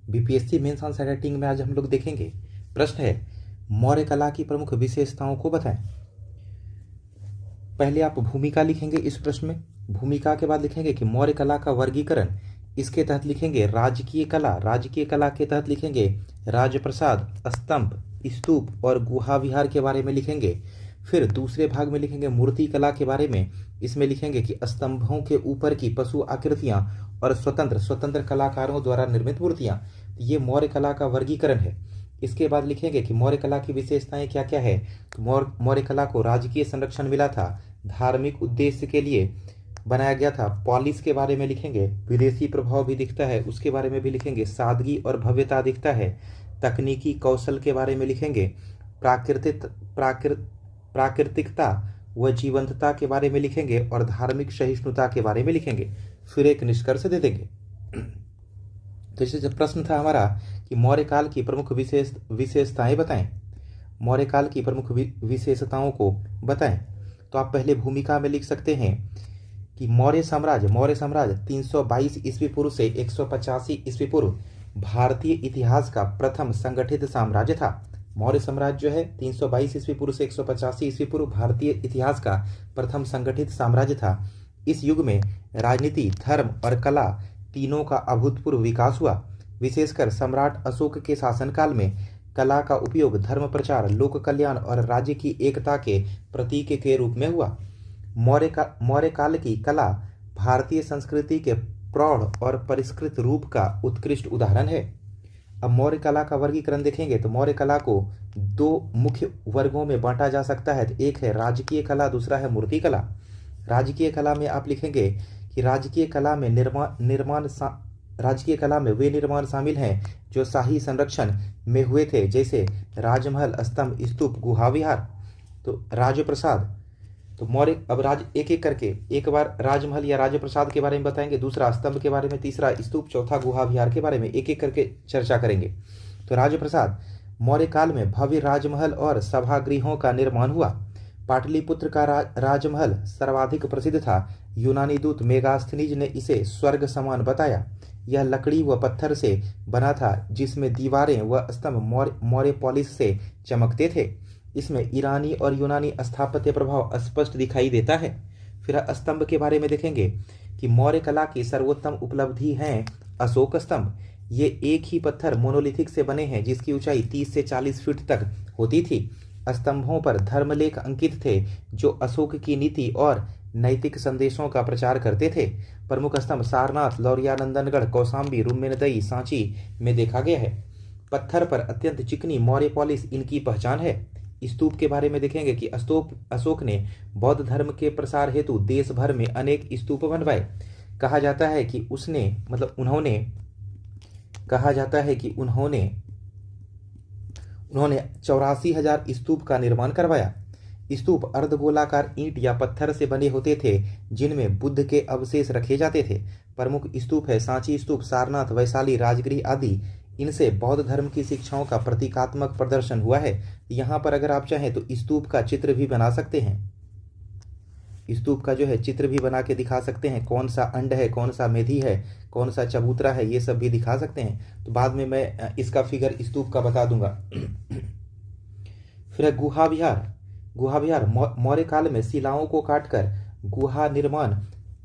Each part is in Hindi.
बीपीएससी मेंस आंसर राइटिंग में आज हम लोग देखेंगे। प्रश्न है, मौर्य कला की प्रमुख विशेषताओं को बताएं। पहले आप भूमिका लिखेंगे इस प्रश्न में। भूमिका के बाद लिखेंगे कि मौर्य कला का वर्गीकरण। इसके तहत लिखेंगे राजकीय कला। राजकीय कला के तहत लिखेंगे राजप्रसाद, स्तंभ, स्तूप और गुहा विहार के बारे में लिखेंगे। फिर दूसरे भाग में लिखेंगे मूर्ति कला के बारे में। इसमें लिखेंगे कि स्तंभों के ऊपर की पशु आकृतियां और स्वतंत्र कलाकारों द्वारा निर्मित मूर्तियां। ये मौर्य कला का वर्गीकरण है। इसके बाद लिखेंगे कि मौर्य कला की विशेषताएं क्या क्या है। तो मौर्य कला को राजकीय संरक्षण मिला था, धार्मिक उद्देश्य के लिए बनाया गया था। पॉलिश के बारे में लिखेंगे, विदेशी प्रभाव भी दिखता है उसके बारे में भी लिखेंगे। सादगी और भव्यता दिखता है। तकनीकी कौशल के बारे में लिखेंगे। प्राकृतिकता व जीवंतता के बारे में लिखेंगे और धार्मिक सहिष्णुता के बारे में लिखेंगे। फिर एक निष्कर्ष दे देंगे। तो जैसे प्रश्न था हमारा कि मौर्य काल की प्रमुख विशेषताएं बताएं। मौर्य काल की प्रमुख विशेषताओं को बताएं। तो आप पहले भूमिका में लिख सकते हैं कि मौर्य साम्राज्य 322 ईस्वी पूर्व से 185 ईस्वी पूर्व भारतीय इतिहास का प्रथम संगठित साम्राज्य था। मौर्य साम्राज्य जो है 322 ईस्वी पूर्व से 185 ईस्वी पूर्व भारतीय इतिहास का प्रथम संगठित साम्राज्य था। इस युग में राजनीति, धर्म और कला तीनों का अभूतपूर्व विकास हुआ। विशेषकर सम्राट अशोक के शासनकाल में कला का उपयोग धर्म प्रचार, लोक कल्याण और राज्य की एकता के प्रतीक के रूप में हुआ। मौर्य काल की कला भारतीय संस्कृति के प्रौढ़ और परिष्कृत रूप का उत्कृष्ट उदाहरण है। अब मौर्य कला का वर्गीकरण देखेंगे तो मौर्य कला को दो मुख्य वर्गों में बांटा जा सकता है। एक है राजकीय कला, दूसरा है मूर्ति कला। राजकीय कला में आप लिखेंगे कि राजकीय कला में वे निर्माण शामिल हैं जो शाही संरक्षण में हुए थे, जैसे राजमहल, स्तंभ, स्तूप, गुहा विहार। तो राजप्रसाद, तो मौर्य अब एक एक करके एक बार राजमहल या राजप्रसाद के बारे में बताएंगे, दूसरा स्तंभ के बारे में, तीसरा स्तूप, चौथा गुहा विहार के बारे में एक एक करके चर्चा करेंगे। तो राजप्रसाद, मौर्य काल में भव्य राजमहल और सभागृहों का निर्माण हुआ। पाटलिपुत्र का राजमहल सर्वाधिक प्रसिद्ध था। यूनानी दूत मेगास्थनीज ने इसे स्वर्ग समान बताया। यह लकड़ी व पत्थर से बना था, जिसमें दीवारें व स्तंभ मौर्य पॉलिश से चमकते थे। इसमें ईरानी और यूनानी स्थापत्य प्रभाव स्पष्ट दिखाई देता है। फिर स्तंभ के बारे में देखेंगे कि मौर्य कला की सर्वोत्तम उपलब्धि है अशोक स्तंभ। ये एक ही पत्थर मोनोलिथिक से बने हैं, जिसकी ऊंचाई 30 से 40 फीट तक होती थी। स्तंभों पर धर्मलेख अंकित थे, जो अशोक की नीति और नैतिक संदेशों का प्रचार करते थे। प्रमुख स्तंभ सारनाथ, लौरिया, नंदनगढ़, कौशाम्बी, रुम्मेनदई, सांची में देखा गया है। पत्थर पर अत्यंत चिकनी मौर्य पॉलिश इनकी पहचान है। स्तूप के बारे में देखेंगे कि अशोक ने बौद्ध धर्म के प्रसार हेतु देश भर में अनेक स्तूप बनवाए। कहा जाता है कि उन्होंने 84,000 स्तूप का निर्माण करवाया। स्तूप अर्धगोलाकार ईंट या पत्थर से बने होते थे, जिनमें बुद्ध के अवशेष रखे जाते थे। प्रमुख स्तूप है सांची स्तूप, सारनाथ, वैशाली, राजगृह आदि। इनसे बौद्ध धर्म की शिक्षाओं का प्रतीकात्मक प्रदर्शन हुआ है। यहाँ पर अगर आप चाहें तो स्तूप का चित्र भी बना सकते हैं। स्तूप का जो है चित्र भी बना के दिखा सकते हैं, कौन सा अंड है, कौन सा मेधी है, कौन सा चबूतरा है, ये सब भी दिखा सकते हैं। तो बाद में मैं इसका फिगर स्तूप का बता दूंगा। फिर गुहा विहार मौर्य काल में शिलाओं को काटकर गुहा निर्माण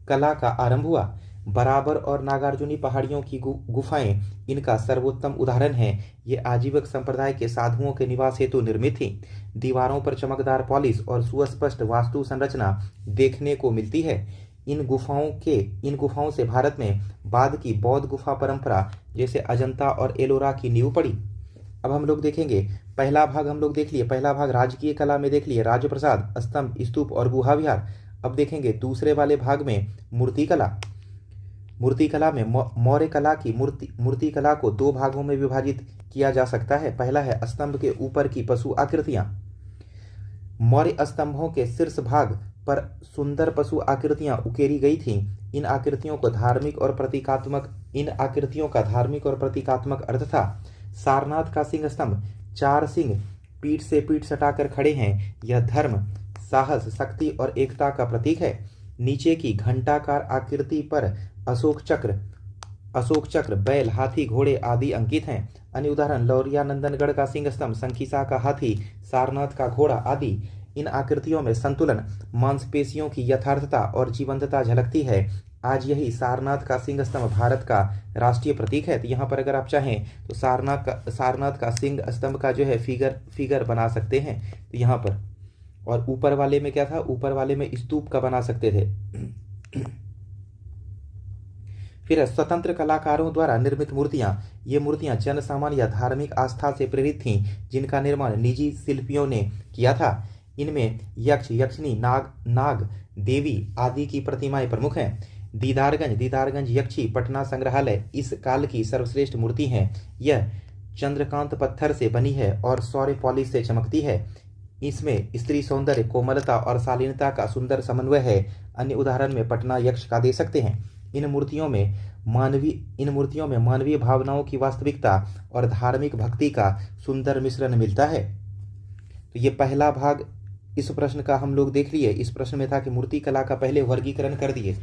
कला का आरंभ हुआ। बराबर और नागार्जुनी पहाड़ियों की गुफाएं इनका सर्वोत्तम उदाहरण हैं। ये आजीविक संप्रदाय के साधुओं के निवास हेतु निर्मित थी। दीवारों पर चमकदार पॉलिश और सुस्पष्ट वास्तु संरचना देखने को मिलती है। इन गुफाओं से भारत में बाद की बौद्ध गुफा परंपरा जैसे अजंता और एलोरा की नींव पड़ी। अब हम लोग देखेंगे, पहला भाग हम लोग देख लिए, पहला भाग राजकीय कला में देख लिए, राजप्रसाद, स्तंभ, स्तूप और गुहा विहार। अब देखेंगे दूसरे वाले भाग में मूर्ति कला में मौर्य कला की मूर्ति कला को दो भागों में विभाजित किया जा सकता है। पहला है स्तंभ के ऊपर की पशु आकृतियां। मौर्य स्तंभों के शीर्ष भाग पर सुंदर पशु आकृतियां उकेरी गई थीं। इन आकृतियों का धार्मिक और प्रतीकात्मक अर्थ था। सारनाथ का सिंह स्तंभ 4 सिंह पीठ से पीठ सटाकर खड़े हैं। यह धर्म, साहस, शक्ति और एकता का प्रतीक है। नीचे की घंटाकार आकृति पर अशोक चक्र अशोक चक्र, बैल, हाथी, घोड़े आदि अंकित हैं। अन्य उदाहरण लौरिया नंदनगढ़ का सिंह स्तंभ, संकिसा का हाथी, सारनाथ का घोड़ा आदि। इन आकृतियों में संतुलन, मांसपेशियों की यथार्थता और जीवंतता झलकती है। आज यही सारनाथ का सिंह स्तंभ भारत का राष्ट्रीय प्रतीक है। तो यहाँ पर अगर आप चाहें तो सारनाथ का सिंह स्तंभ का जो है फिगर बना सकते हैं। तो यहाँ पर, और ऊपर वाले में क्या था, ऊपर वाले में स्तूप का बना सकते थे। फिर स्वतंत्र कलाकारों द्वारा निर्मित मूर्तियां, ये मूर्तियां जन सामान्य या धार्मिक आस्था से प्रेरित थीं, जिनका निर्माण निजी शिल्पियों ने किया था। इनमें यक्ष, यक्षिणी, नाग, देवी आदि की प्रतिमाएं प्रमुख हैं। दीदारगंज यक्षी पटना संग्रहालय इस काल की सर्वश्रेष्ठ मूर्ति है। यह चंद्रकांत पत्थर से बनी है और सौर्य पॉलिश से चमकती है। इसमें स्त्री सौंदर्य, कोमलता और शालीनता का सुंदर समन्वय है। अन्य उदाहरण में पटना यक्ष का दे सकते हैं। इन मूर्तियों में मानवीय भावनाओं की वास्तविकता और धार्मिक भक्ति का सुंदर मिश्रण मिलता है। तो ये पहला भाग इस प्रश्न का हम लोग देख लिए। इस प्रश्न में था कि मूर्ति कला का पहले वर्गीकरण कर दिए,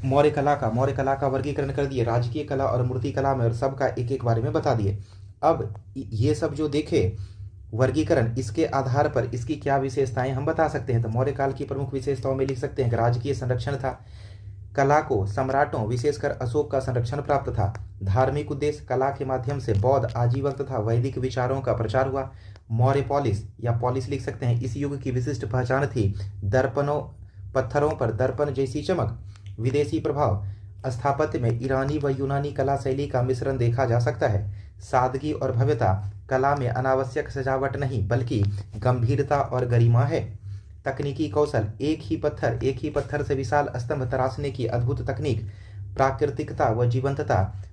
मौर्य कला का वर्गीकरण कर दिए, राजकीय कला और मूर्ति कला में, और सबका एक एक बारे में बता दिए। अब ये सब जो देखे वर्गीकरण, इसके आधार पर इसकी क्या विशेषताएं हम बता सकते हैं। तो मौर्य काल की प्रमुख विशेषताओं में लिख सकते हैं कि राजकीय संरक्षण था, कला को सम्राटों विशेषकर अशोक का संरक्षण प्राप्त था। धार्मिक उद्देश्य, कला के माध्यम से बौद्ध, आजीवन तथा वैदिक विचारों का प्रचार हुआ। मौर्य पॉलिश या पॉलिश लिख सकते हैं, इस युग की विशिष्ट पहचान थी। दर्पणों, पत्थरों पर दर्पण जैसी चमक। विदेशी प्रभाव, स्थापत्य में ईरानी व यूनानी कला शैली का मिश्रण देखा जा सकता है। सादगी और भव्यता, कला में अनावश्यक सजावट नहीं बल्कि गंभीरता और गरिमा है। तकनीकी कौशल, एक ही पत्थर से विशाल स्तंभ तराशने की अद्भुत तकनीक। प्राकृतिकता व जीवंतता,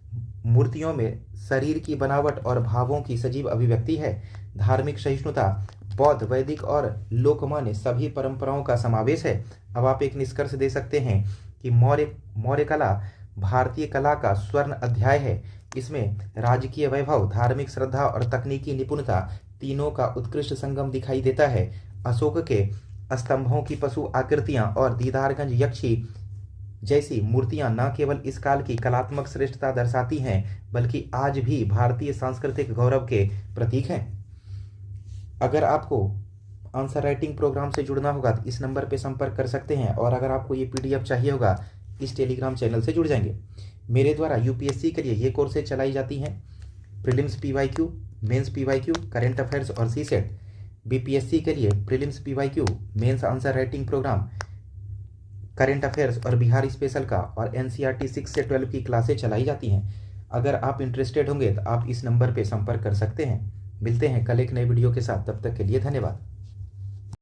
मूर्तियों में शरीर की बनावट और भावों की सजीव अभिव्यक्ति है। धार्मिक सहिष्णुता, बौद्ध, वैदिक और लोकमान्य सभी परंपराओं का समावेश है। अब आप एक निष्कर्ष दे सकते हैं कि मौर्य कला भारतीय कला का स्वर्ण अध्याय है। इसमें राजकीय वैभव, धार्मिक श्रद्धा और तकनीकी निपुणता तीनों का उत्कृष्ट संगम दिखाई देता है। अशोक के स्तंभों की पशु आकृतियां और दीदारगंज यक्षी जैसी मूर्तियां न केवल इस काल की कलात्मक श्रेष्ठता दर्शाती हैं बल्कि आज भी भारतीय सांस्कृतिक गौरव के प्रतीक हैं। अगर आपको आंसर राइटिंग प्रोग्राम से जुड़ना होगा तो इस नंबर पर संपर्क कर सकते हैं, और अगर आपको ये PDF चाहिए होगा इस टेलीग्राम चैनल से जुड़ जाएंगे। मेरे द्वारा UPSC के लिए ये कोर्सेज चलाई जाती हैं, prelims PYQ, mains PYQ, current affairs और CSET। BPSC के लिए prelims PYQ, mains answer writing programme, current affairs और बिहार स्पेशल का और NCERT 6 से 12 की क्लासें चलाई जाती हैं। अगर आप इंटरेस्टेड होंगे तो आप इस नंबर पर संपर्क कर सकते हैं। मिलते हैं कल एक नए वीडियो के साथ, तब तक के लिए धन्यवाद।